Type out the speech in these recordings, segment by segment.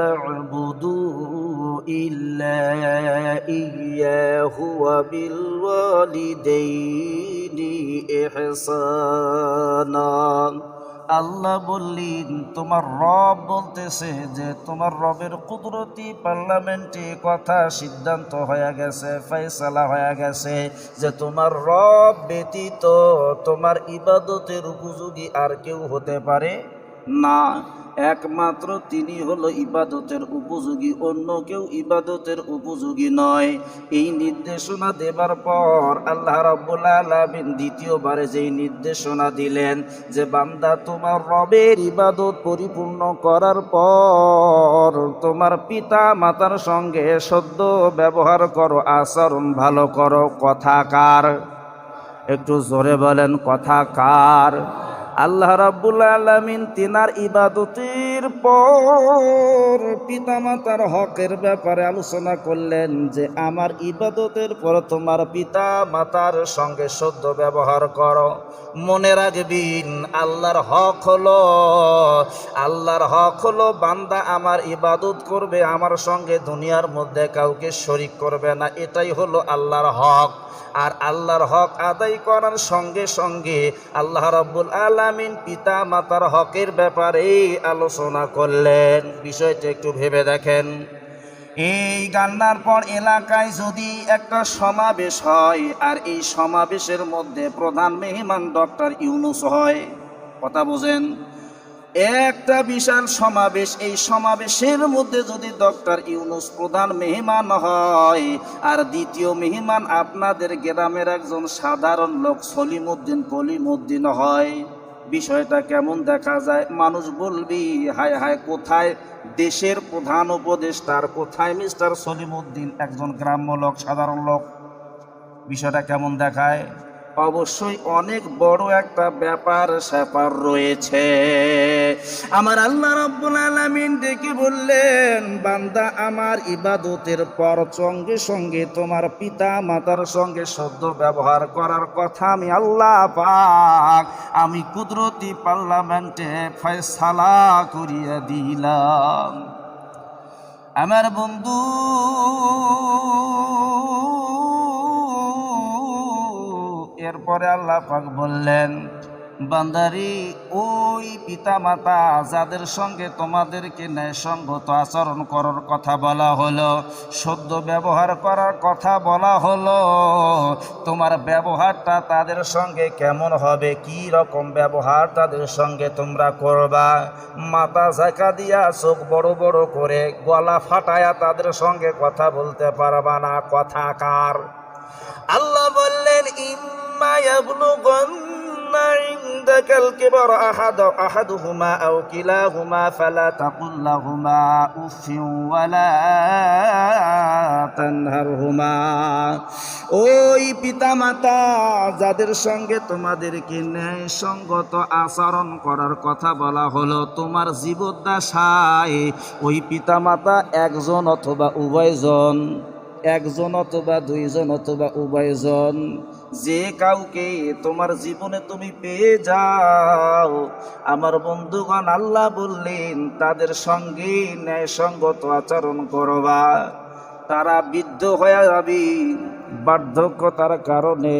تعبدوا إلا إياه وبالوالدين إحسانا। আল্লাহ বললেন তোমার রব বলতেছে যে তোমার রবের কুদরতি পার্লামেন্টে কথা সিদ্ধান্ত হয়ে গেছে, ফয়সালা হয়ে গেছে যে তোমার রব ব্যতীত তোমার ইবাদতের উপযোগী আর কেউ হতে পারে না। একমাত্র তিনি হলো ইবাদতের উপযোগী, অন্য কেউ ইবাদতের উপযোগী নয়। এই নির্দেশনা দেবার পর আল্লাহ রাব্বুল আলামিন দ্বিতীয়বারে যেই নির্দেশনা দিলেন যে বান্দা তোমার রবের ইবাদত পরিপূর্ণ করার পর তোমার পিতা মাতার সঙ্গে সদ্য ব্যবহার করো, আচরণ ভালো করো। কথা কার? একটু জোরে বলেন, কথা কার? আল্লাহ রাব্বুল আলামিন তিনার ইবাদতের পর পিতামাতার হকের ব্যাপারে আলোচনা করলেন যে আমার ইবাদতের পর তোমার পিতা মাতার সঙ্গে সদ্য ব্যবহার করো। মনে রাখবেন আল্লাহর হক হলো বান্দা আমার ইবাদত করবে, আমার সঙ্গে দুনিয়ার মধ্যে কাউকে শরীক করবে না। এটাই হলো আল্লাহর হক। আর আল্লাহর হক আদায় করার সঙ্গে সঙ্গে আল্লাহ রাব্বুল আলামিন পিতা মাতার হকের ব্যাপারে আলোচনা করলেন। বিষয়টা একটু ভেবে দেখেন। এই গান্নার পর এলাকায় যদি একটা সমাবেশ হয় আর এই সমাবেশের মধ্যে প্রধান মেহমান ডক্টর ইউনূস হয়, কথা বোঝেন, একটা বিশাল সমাবেশ, এই সমাবেশের মধ্যে যদি ডক্টর ইউনূস প্রধান মেহমান হয় আর দ্বিতীয় মেহমান আপনাদের গ্রামের একজন সাধারণ লোক কলিমউদ্দিন হয়, বিষয়টা কেমন দেখা যায়? মানুষ বলবি হায় হায়, কোথায় দেশের প্রধান উপদেষ্টার, কোথায় মিস্টার সলিমউদ্দিন একজন গ্রাম্য লোক, সাধারণ লোক? বিষয়টা কেমন দেখায়? অবশ্যই অনেক বড় একটা ব্যাপার স্যাপার রয়েছে। আমার আল্লাহ রাব্বুল আলামিন ডেকে বললেন বান্দা আমার ইবাদতের পর সঙ্গে সঙ্গে তোমার পিতা মাতার সঙ্গে সদ্য ব্যবহার করার কথা আমি আল্লাহ পাক আমি কুদরতি পার্লামেন্টে ফয়সালা করিয়া দিলাম। আমার বন্ধু, এরপরে আল্লাহ পাক বললেন বান্দারি, ওই পিতা মাতা যাদের সঙ্গে তোমাদেরকে ন্যায়সঙ্গত আচরণ করার কথা বলা হলো, সদ্য ব্যবহার করার কথা বলা হলো, তোমার ব্যবহারটা তাদের সঙ্গে কেমন হবে, কি রকম ব্যবহার তাদের সঙ্গে তোমরা করবা? মাথা ঝাঁকা দিয়া, চোখ বড় বড় করে, গলা ফাটায়া তাদের সঙ্গে কথা বলতে পারবা না। কথা কার? আল্লাহ বললেন ইম্মা ইয়াবলুগান্না ইনদাকাল কিবরা আহাদুহুমা আও কিলাহুমা ফালা তাকুল লাহুমা উফিন ওয়ালা তানহারহুমা। ওই পিতামাতা যাদের সঙ্গে তোমাদেরকে ন্যায়সঙ্গত আচরণ করার কথা বলা হলো, তোমার জীবদ্দশায় ওই পিতামাতা একজন অথবা উভয়জন, একজন অথবা দুইজন অথবা উভয়জন, যে কাউকে তোমার জীবনে তুমি পেয়ে যাও, আমার বন্ধুগণ আল্লাহ বললেন তাদের সঙ্গে ন্যায়সঙ্গত আচরণ করবা। তারা বৃদ্ধ হয়ে যাবে, বার্ধক্যতার কারণে,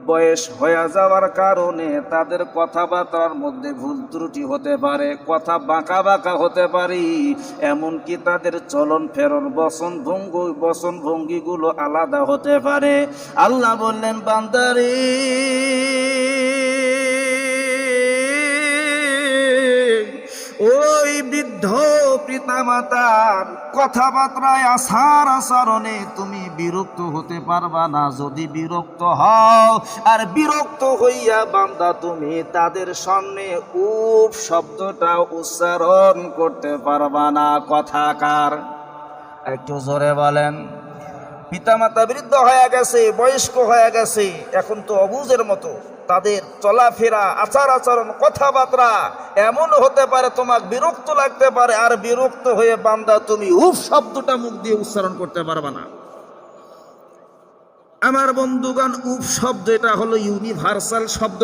বয়স হয়ে যাওয়ার কারণে তাদের কথাবার্তার মধ্যে ভুল ত্রুটি হতে পারে, কথা বাঁকা বাঁকা হতে পারে, এমনকি তাদের চলন ফেরন বচন ভঙ্গিগুলো আলাদা হতে পারে। আল্লাহ বললেন বান্দারে, ওই বৃদ্ধ পিতামাতার কথাবার্তায় আচরণে তুমি বিরক্ত হতে পারবা না। যদি বিরক্ত হও আর বিরক্ত হইয়া বান্দা তুমি তাদের সামনে উফ শব্দটা উচ্চারণ করতে পারবা না। কথা কার? একটু জোরে বলেন। পিতামাতা বৃদ্ধ হয়ে গেছে, বয়স্ক হয়ে গেছে, এখন তো অবুঝের মতো, তাদের চলাফেরা, আচরণ, কথাবার্তা এমন হতে পারে তোমার বিরক্ত লাগতে পারে, আর বিরক্ত হয়ে বান্দা তুমি উফ শব্দটা মুখ দিয়ে উচ্চারণ করতে পারবা না। আমার বন্ধুগণ, উফ শব্দ এটা হলো ইউনিভার্সাল শব্দ।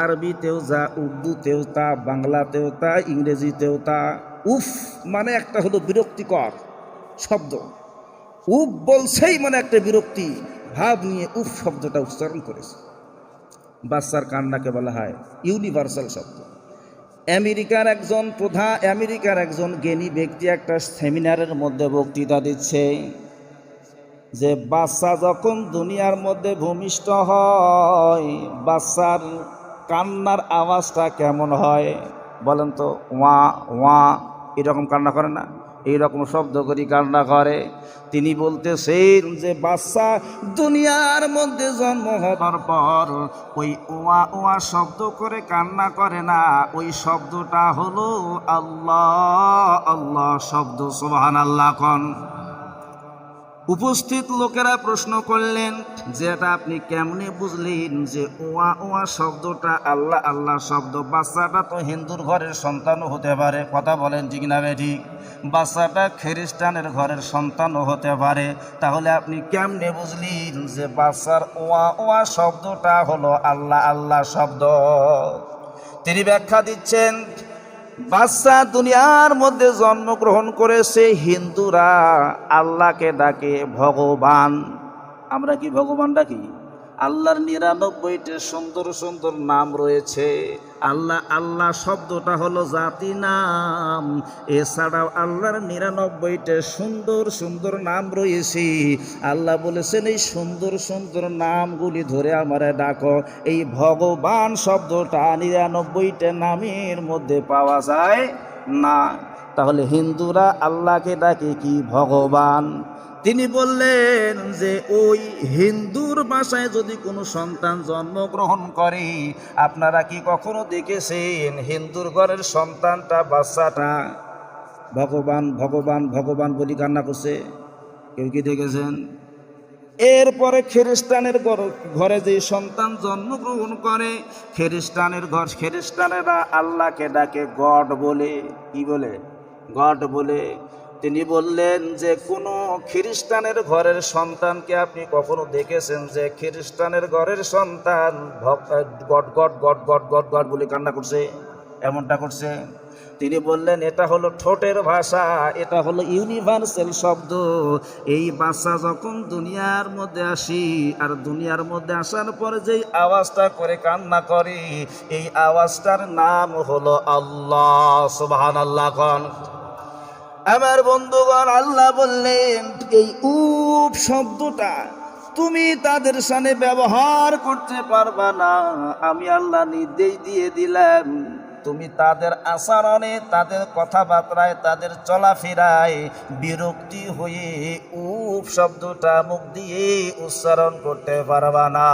আরবিতেও যা, উর্দুতেও তা, বাংলাতেও তা, ইংরেজিতেও তা। উফ মানে একটা হলো বিরক্তিকর শব্দ, উফ বলছেই মানে একটা বিরক্তি ভাব নিয়ে উফ শব্দটা উচ্চারণ করেছে। বাচ্চার কান্নাকে বলা হয় ইউনিভার্সাল শব্দ। আমেরিকার একজন জ্ঞানী ব্যক্তি একটা সেমিনারের মধ্যে বক্তৃতা দিচ্ছে যে বাচ্চা যখন দুনিয়ার মধ্যে ভূমিষ্ঠ হয় বাচ্চার কান্নার আওয়াজটা কেমন হয় বলেন তো? ওয়া ওয়া এরকম কান্না করে না? এইরকম শব্দ করি কান্না করে। তিনি বলতেছেন যে বাচ্চা দুনিয়ার মধ্যে জন্ম হবার পর ওই ওয়া ওয়া শব্দ করে কান্না করে না, ওই শব্দটা হলো আল্লাহ আল্লাহ শব্দ। সুবহানাল্লাহ কোন। উপস্থিত লোকেরা প্রশ্ন করলেন যে এটা আপনি কেমনে বুঝলেন যে ওয়া ওয়া শব্দটা আল্লাহ আল্লাহ শব্দ? বাচ্চাটা তো হিন্দুর ঘরের সন্তানও হতে পারে, কথা বলেন ঠিক না ঠিক? বাচ্চাটা খ্রিস্টানের ঘরের সন্তানও হতে পারে, তাহলে আপনি কেমনে বুঝলেন যে বাচ্চার ওয়া ওয়া শব্দটা হলো আল্লাহ আল্লাহ শব্দ? তিনি ব্যাখ্যা দিচ্ছেন, বাচ্চা দুনিয়ার মধ্যে জন্মগ্রহণ করেছে, হিন্দুরা আল্লাহকে ডাকে ভগবান। আমরা কি ভগবান ডাকি? আল্লাহর ৯৯টা সুন্দর সুন্দর নাম রয়েছে। আল্লাহ আল্লাহ শব্দটা হলো জাতি নাম, এছাড়াও আল্লাহর ৯৯টা সুন্দর সুন্দর নাম রয়েছে। আল্লাহ বলেছেন এই সুন্দর সুন্দর নামগুলি ধরে আমারে ডাকো। এই ভগবান শব্দটা ৯৯টা নামের মধ্যে পাওয়া যায় না। তাহলে হিন্দুরা আল্লাহকে ডাকে কি ভগবান। তিনি বললেন যে ওই হিন্দুর ভাষায় যদি কোনো সন্তান জন্মগ্রহণ করে, আপনারা কি কখনো দেখেছেন হিন্দুর ঘরের সন্তানটা বাচ্চাটা ভগবান ভগবান ভগবান বলি কান্না করছে? কেউ কি দেখেছেন? এরপরে খ্রিস্টানের ঘরে যে সন্তান জন্মগ্রহণ করে, খ্রিস্টানেরা আল্লাহকে ডাকে গড বলে। কি বলে? গড বলে। তিনি বললেন যে কোনো খ্রিস্টানের ঘরের সন্তানকে আপনি কখনো দেখেছেন যে খ্রিস্টানের ঘরের সন্তান god god god god god god বলে কান্না করছে? এমনটা করছে? তিনি বললেন এটা হলো ঠোঁটের ভাষা, এটা হলো ইউনিভার্সাল শব্দ। এই বাচ্চা যখন দুনিয়ার মধ্যে আসি, আর দুনিয়ার মধ্যে আসার পরে যেই আওয়াজটা করে কান্না করে, এই আওয়াজটার নাম হলো আল্লাহ। সুবহানাল্লাহ কোন। আমার বন্ধুগণ, আল্লাহ বললেন এই উপ শব্দটা তুমি তাদের সামনে ব্যবহার করতে পারবা না। আমি আল্লাহ নির্দেশ দিয়ে দিলাম, তুমি তাদের আচরণে, তাদের কথাবার্তায়, তাদের চলাফেরায় বিরক্তি হয়ে উপ শব্দটা মুখ দিয়ে উচ্চারণ করতে পারবা না।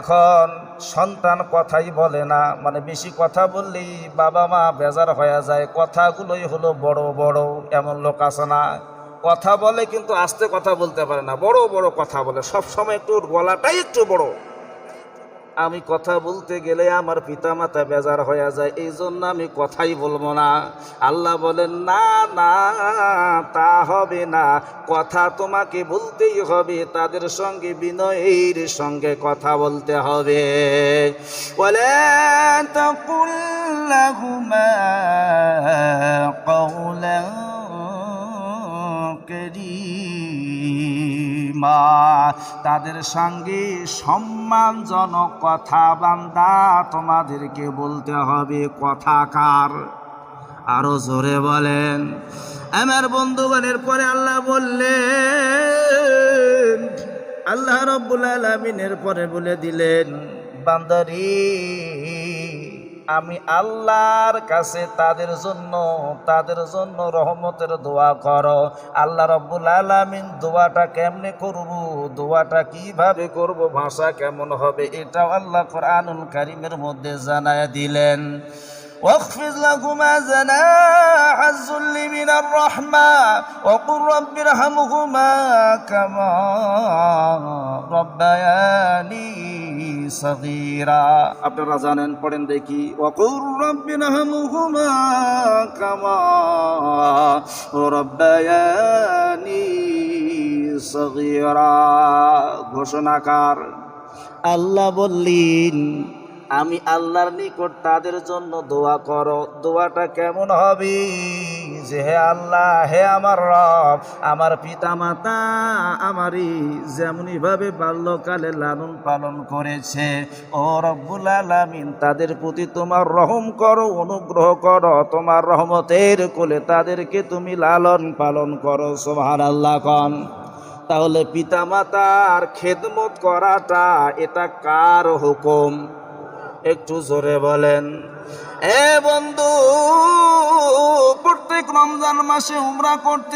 এখন সন্তান কথাই বলে না, মানে বেশি কথা বললেই বাবা মা বেজার হয়ে যায়। কথাগুলোই হলো বড় বড়। এমন লোক আছে না, কথা বলে কিন্তু আস্তে কথা বলতে পারে না, বড় বড় কথা বলে, সবসময় একটু গলাটাই একটু বড়। আমি কথা বলতে গেলে আমার পিতামাতা বেজার হয়ে যায়, এই জন্য আমি কথাই বলবো না। আল্লাহ বলেন না না, তা হবে না, কথা তোমাকে বলতেই হবে, তাদের সঙ্গে বিনয়ের সঙ্গে কথা বলতে হবে। ওয়ালা তাকুল লাহুমা কাওলান কারীমা, তাদের সঙ্গে সম্মানজনক কথা বান্দা তোমাদেরকে বলতে হবে। কথাকার আরো জোরে বলেন আমার বন্ধুগণের। পরে আল্লাহ বললেন, আল্লাহ রাব্বুল আলামিনের পরে বলে দিলেন, বান্দারে আমি আল্লাহর কাছে তাদের জন্য রহমতের দোয়া করো। আল্লাহ রাব্বুল আলামিন দোয়াটা কেমনে করব, দোয়াটা কিভাবে করব, ভাষা কেমন হবে, এটাও আল্লাহ কোরআনুল কারীমের মধ্যে জানায় দিলেন। واخفض لهما جناح الذل من الرحمة وقل رب ارحمهما كما ربياني صغيرا। আপনারা জানেন, পড়েন দেখি। وقل رب ارحمهما كما ربياني صغيرا। ঘোষণাকার আল্লাহ বললেন, আমি আল্লাহর নিকট তাদের জন্য দোয়া করো। দোয়াটা কেমন হবে? যে হে আল্লাহ, হে আমার রব, আমার পিতা মাতা আমারই যেমনিভাবে বাল্যকালে লালন পালন করেছে, ও রব্বুল আলামিন তাদের প্রতি তোমার রহম করো, অনুগ্রহ করো, তোমার রহমতের কোলে তাদেরকে তুমি লালন পালন করো। সুবহানাল্লাহ কন। তাহলে পিতা মাতার খেদমত করাটা এটা কার হুকুম? একটু জোরে বলেন। এ বন্ধু, প্রত্যেক রমজান মাসে উমরা করতে